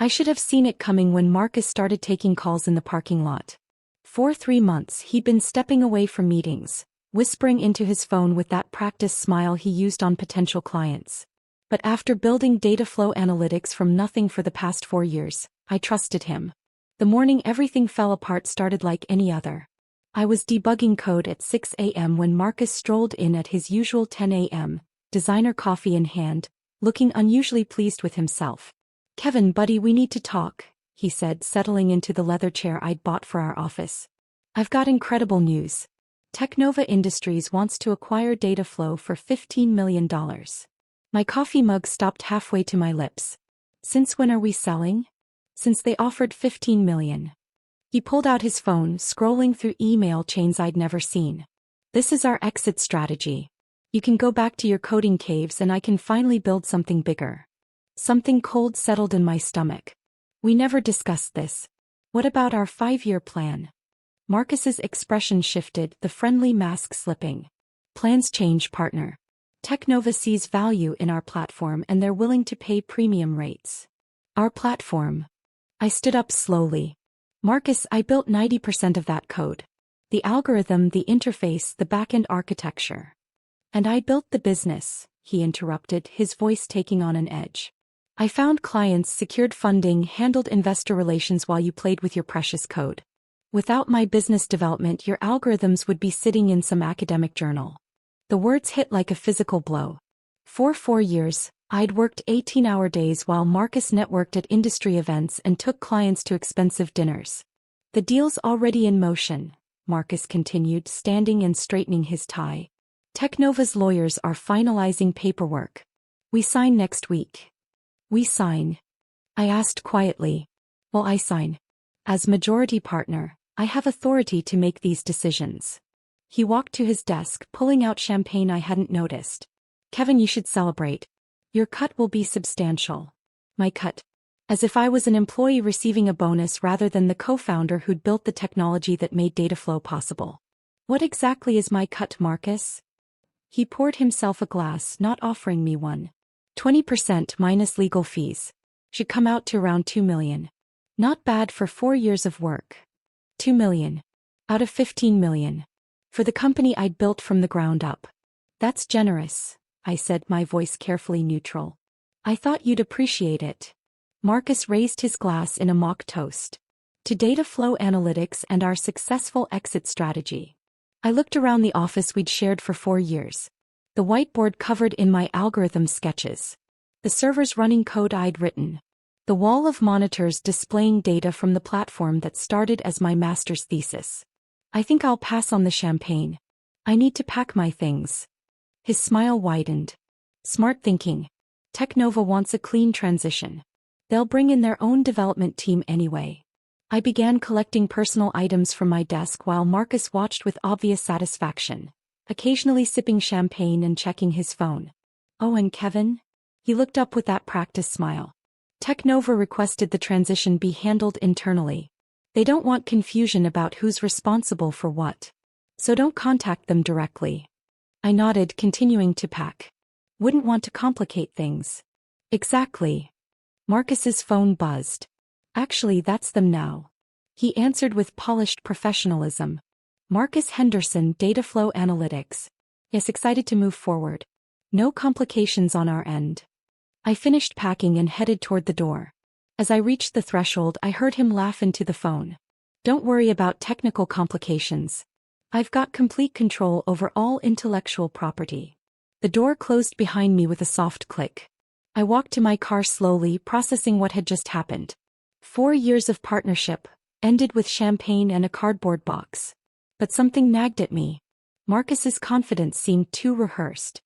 I should have seen it coming when Marcus started taking calls in the parking lot. For 3 months he'd been stepping away from meetings, whispering into his phone with that practice smile he used on potential clients. But after building DataFlow analytics from nothing for the past 4 years, I trusted him. The morning everything fell apart started like any other. I was debugging code at 6 a.m. when Marcus strolled in at his usual 10 a.m., designer coffee in hand, looking unusually pleased with himself. "Kevin, buddy, we need to talk," he said, settling into the leather chair I'd bought for our office. "I've got incredible news. TechNova Industries wants to acquire DataFlow for $15 million. My coffee mug stopped halfway to my lips. "Since when are we selling?" "Since they offered $15 million. He pulled out his phone, scrolling through email chains I'd never seen. "This is our exit strategy. You can go back to your coding caves and I can finally build something bigger." Something cold settled in my stomach. "We never discussed this. What about our 5-year plan?" Marcus's expression shifted, the friendly mask slipping. "Plans change, partner. TechNova sees value in our platform and they're willing to pay premium rates." "Our platform?" I stood up slowly. "Marcus, I built 90% of that code. The algorithm, the interface, the backend architecture. And I built the business," he interrupted, his voice taking on an edge. "I found clients, secured funding, handled investor relations while you played with your precious code. Without my business development, your algorithms would be sitting in some academic journal." The words hit like a physical blow. For 4 years, I'd worked 18-hour days while Marcus networked at industry events and took clients to expensive dinners. "The deal's already in motion," Marcus continued, standing and straightening his tie. "TechNova's lawyers are finalizing paperwork. We sign next week." "We sign?" I asked quietly. "Well, I sign. As majority partner, I have authority to make these decisions." He walked to his desk, pulling out champagne I hadn't noticed. "Kevin, you should celebrate. Your cut will be substantial." "My cut?" As if I was an employee receiving a bonus rather than the co-founder who'd built the technology that made DataFlow possible. "What exactly is my cut, Marcus?" He poured himself a glass, not offering me one. 20% minus legal fees. Should come out to around $2 million. Not bad for 4 years of work. $2 million. Out of $15 million. For the company I'd built from the ground up. "That's generous," I said, my voice carefully neutral. "I thought you'd appreciate it." Marcus raised his glass in a mock toast. "To DataFlow analytics and our successful exit strategy." I looked around the office we'd shared for 4 years. The whiteboard covered in my algorithm sketches. The servers running code I'd written. The wall of monitors displaying data from the platform that started as my master's thesis. "I think I'll pass on the champagne. I need to pack my things." His smile widened. "Smart thinking. TechNova wants a clean transition. They'll bring in their own development team anyway." I began collecting personal items from my desk while Marcus watched with obvious satisfaction, occasionally sipping champagne and checking his phone. "Oh, and Kevin?" He looked up with that practice smile. "TechNova requested the transition be handled internally. They don't want confusion about who's responsible for what. So don't contact them directly." I nodded, continuing to pack. "Wouldn't want to complicate things." "Exactly." Marcus's phone buzzed. "Actually, that's them now." He answered with polished professionalism. "Marcus Henderson, DataFlow Analytics. Yes, excited to move forward. No complications on our end." I finished packing and headed toward the door. As I reached the threshold, I heard him laugh into the phone. "Don't worry about technical complications. I've got complete control over all intellectual property." The door closed behind me with a soft click. I walked to my car slowly, processing what had just happened. 4 years of partnership, ended with champagne and a cardboard box. But something nagged at me. Marcus's confidence seemed too rehearsed.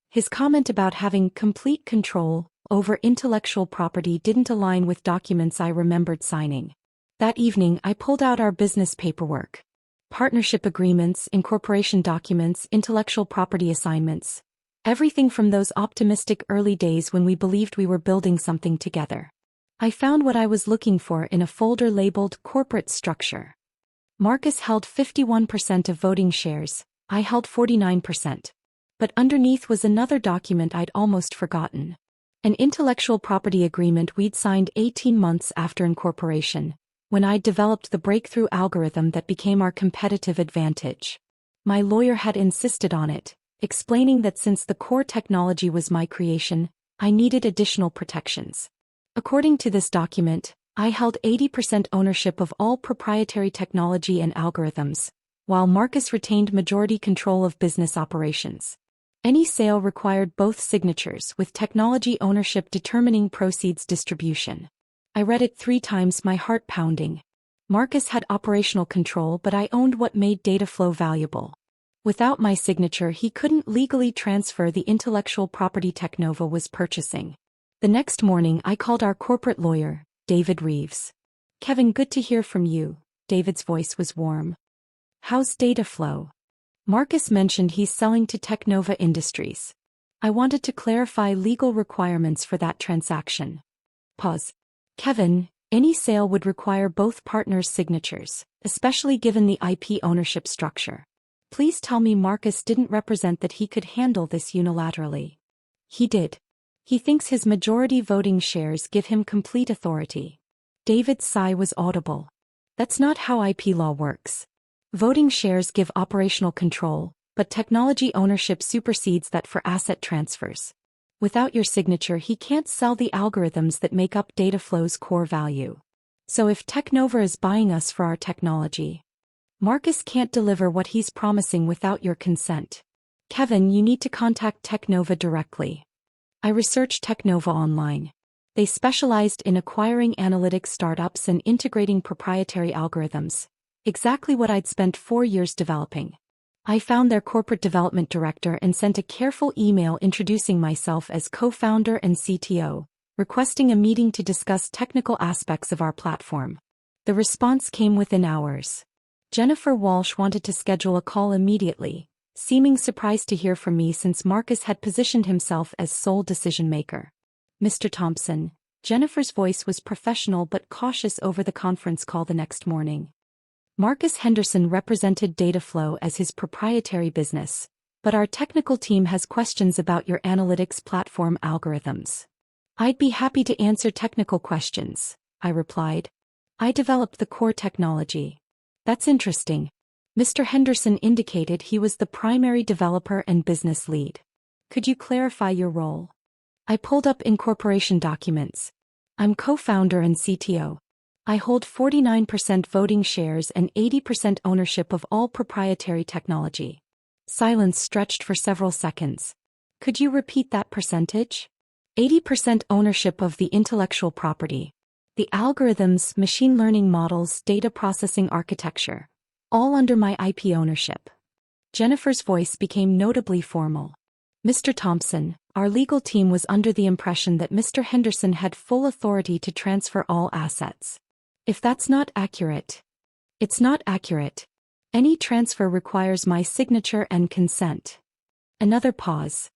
His comment about having complete control over intellectual property didn't align with documents I remembered signing. That evening, I pulled out our business paperwork. Partnership agreements, incorporation documents, intellectual property assignments. Everything from those optimistic early days when we believed we were building something together. I found what I was looking for in a folder labeled Corporate Structure. Marcus held 51% of voting shares, I held 49%. But underneath was another document I'd almost forgotten. An intellectual property agreement we'd signed 18 months after incorporation, when I'd developed the breakthrough algorithm that became our competitive advantage. My lawyer had insisted on it, explaining that since the core technology was my creation, I needed additional protections. According to this document, I held 80% ownership of all proprietary technology and algorithms, while Marcus retained majority control of business operations. Any sale required both signatures, with technology ownership determining proceeds distribution. I read it 3 times, my heart pounding. Marcus had operational control, but I owned what made DataFlow valuable. Without my signature, he couldn't legally transfer the intellectual property TechNova was purchasing. The next morning, I called our corporate lawyer, David Reeves. "Kevin, good to hear from you." David's voice was warm. "How's DataFlow?" Marcus mentioned he's selling to TechNova Industries. I wanted to clarify legal requirements for that transaction. Pause. "Kevin, any sale would require both partners' signatures, especially given the IP ownership structure. Please tell me Marcus didn't represent that he could handle this unilaterally." "He did. He thinks his majority voting shares give him complete authority." David's sigh was audible. "That's not how IP law works. Voting shares give operational control, but technology ownership supersedes that for asset transfers. Without your signature, he can't sell the algorithms that make up DataFlow's core value. So if TechNova is buying us for our technology, Marcus can't deliver what he's promising without your consent. Kevin, you need to contact TechNova directly." I researched TechNova online. They specialized in acquiring analytics startups and integrating proprietary algorithms. Exactly what I'd spent 4 years developing. I found their corporate development director and sent a careful email introducing myself as co-founder and CTO, requesting a meeting to discuss technical aspects of our platform. The response came within hours. Jennifer Walsh wanted to schedule a call immediately, seeming surprised to hear from me since Marcus had positioned himself as sole decision-maker. "Mr. Thompson," Jennifer's voice was professional but cautious over the conference call the next morning. "Marcus Henderson represented DataFlow as his proprietary business, but our technical team has questions about your analytics platform algorithms." "I'd be happy to answer technical questions," I replied. "I developed the core technology." "That's interesting." Mr. Henderson indicated he was the primary developer and business lead. "Could you clarify your role?" I pulled up incorporation documents. "I'm co-founder and CTO. I hold 49% voting shares and 80% ownership of all proprietary technology." Silence stretched for several seconds. "Could you repeat that percentage?" 80% ownership of the intellectual property. The algorithms, machine learning models, data processing architecture. All under my IP ownership. Jennifer's voice became notably formal. "Mr. Thompson, our legal team was under the impression that Mr. Henderson had full authority to transfer all assets. If that's not accurate..." "It's not accurate. Any transfer requires my signature and consent." Another pause.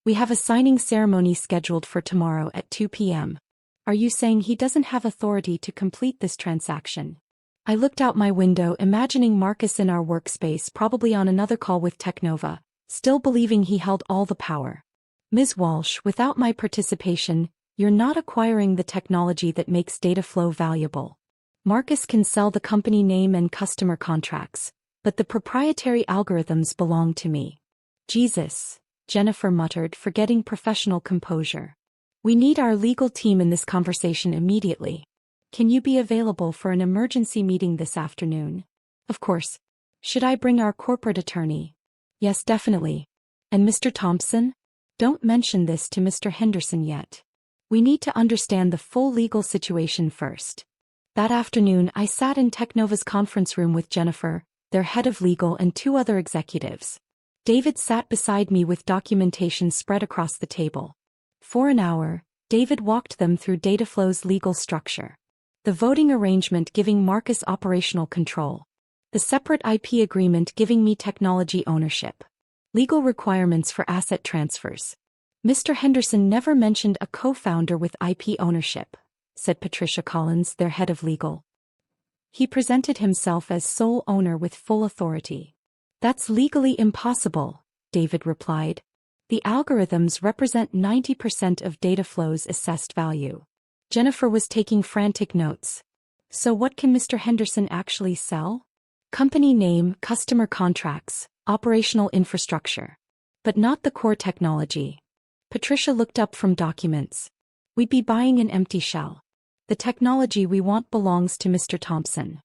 "We have a signing ceremony scheduled for tomorrow at 2 p.m. Are you saying he doesn't have authority to complete this transaction?" I looked out my window, imagining Marcus in our workspace, probably on another call with TechNova, still believing he held all the power. "Ms. Walsh, without my participation, you're not acquiring the technology that makes DataFlow valuable. Marcus can sell the company name and customer contracts, but the proprietary algorithms belong to me." "Jesus," Jennifer muttered, forgetting professional composure. "We need our legal team in this conversation immediately. Can you be available for an emergency meeting this afternoon?" "Of course. Should I bring our corporate attorney?" "Yes, definitely. And Mr. Thompson? Don't mention this to Mr. Henderson yet. We need to understand the full legal situation first." That afternoon, I sat in TechNova's conference room with Jennifer, their head of legal, and 2 other executives. David sat beside me with documentation spread across the table. For an hour, David walked them through DataFlow's legal structure. The voting arrangement giving Marcus operational control. The separate IP agreement giving me technology ownership. Legal requirements for asset transfers. "Mr. Henderson never mentioned a co-founder with IP ownership," said Patricia Collins, their head of legal. "He presented himself as sole owner with full authority." "That's legally impossible," David replied. The algorithms represent 90% of DataFlow's assessed value. Jennifer was taking frantic notes. So what can Mr. Henderson actually sell? Company name, customer contracts, operational infrastructure. But not the core technology. Patricia looked up from documents. We'd be buying an empty shell. The technology we want belongs to Mr. Thompson.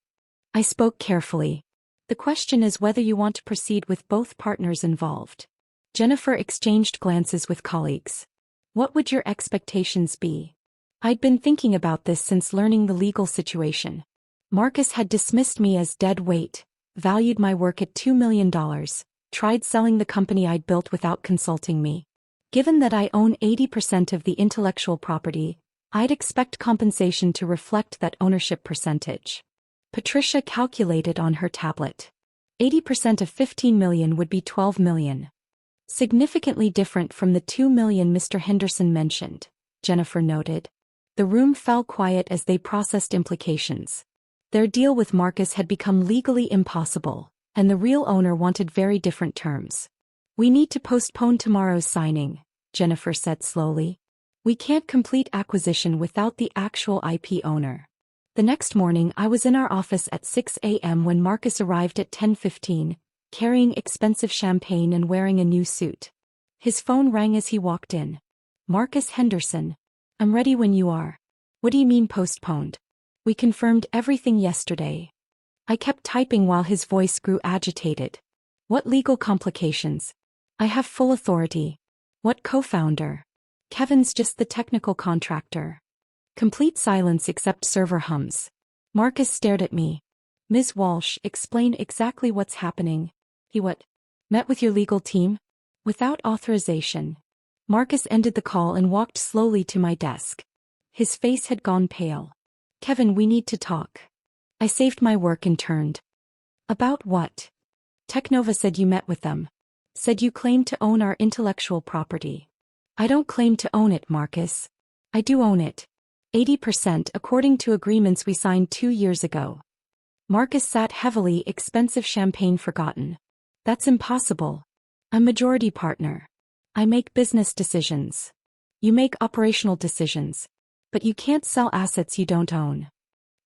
I spoke carefully. The question is whether you want to proceed with both partners involved. Jennifer exchanged glances with colleagues. What would your expectations be? I'd been thinking about this since learning the legal situation. Marcus had dismissed me as dead weight, valued my work at $2 million, tried selling the company I'd built without consulting me. Given that I own 80% of the intellectual property, I'd expect compensation to reflect that ownership percentage. Patricia calculated on her tablet. 80% of 15 million would be 12 million. Significantly different from the 2 million Mr. Henderson mentioned, Jennifer noted. The room fell quiet as they processed implications. Their deal with Marcus had become legally impossible, and the real owner wanted very different terms. We need to postpone tomorrow's signing, Jennifer said slowly. We can't complete acquisition without the actual IP owner. The next morning I was in our office at 6 a.m. when Marcus arrived at 10:15, carrying expensive champagne and wearing a new suit. His phone rang as he walked in. Marcus Henderson. I'm ready when you are. What do you mean postponed? We confirmed everything yesterday. I kept typing while his voice grew agitated. What legal complications? I have full authority. What co-founder? Kevin's just the technical contractor. Complete silence except server hums. Marcus stared at me. Ms. Walsh, explain exactly what's happening. He what? Met with your legal team? Without authorization. Marcus ended the call and walked slowly to my desk. His face had gone pale. Kevin, we need to talk. I saved my work and turned. About what? TechNova said you met with them. Said you claim to own our intellectual property. I don't claim to own it, Marcus. I do own it. 80% according to agreements we signed 2 years ago. Marcus sat heavily, expensive champagne forgotten. That's impossible. I'm majority partner. I make business decisions. You make operational decisions. But you can't sell assets you don't own.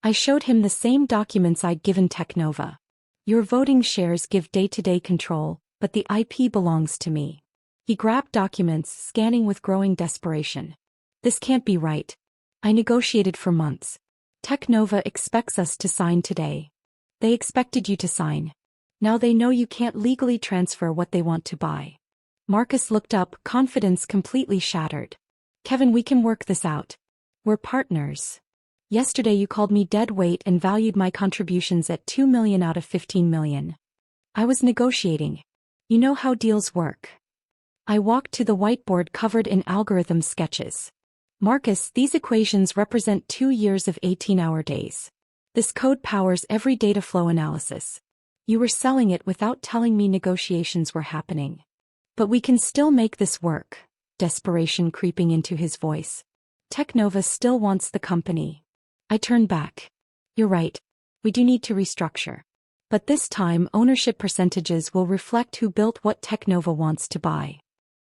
I showed him the same documents I'd given TechNova. Your voting shares give day-to-day control, but the IP belongs to me. He grabbed documents, scanning with growing desperation. This can't be right. I negotiated for months. TechNova expects us to sign today. They expected you to sign. Now they know you can't legally transfer what they want to buy. Marcus looked up, confidence completely shattered. Kevin, we can work this out. We're partners. Yesterday you called me dead weight and valued my contributions at 2 million out of 15 million. I was negotiating. You know how deals work. I walked to the whiteboard covered in algorithm sketches. Marcus, these equations represent 2 years of 18-hour days. This code powers every data flow analysis. You were selling it without telling me negotiations were happening. But we can still make this work, desperation creeping into his voice. TechNova still wants the company. I turned back. You're right. We do need to restructure. But this time ownership percentages will reflect who built what TechNova wants to buy.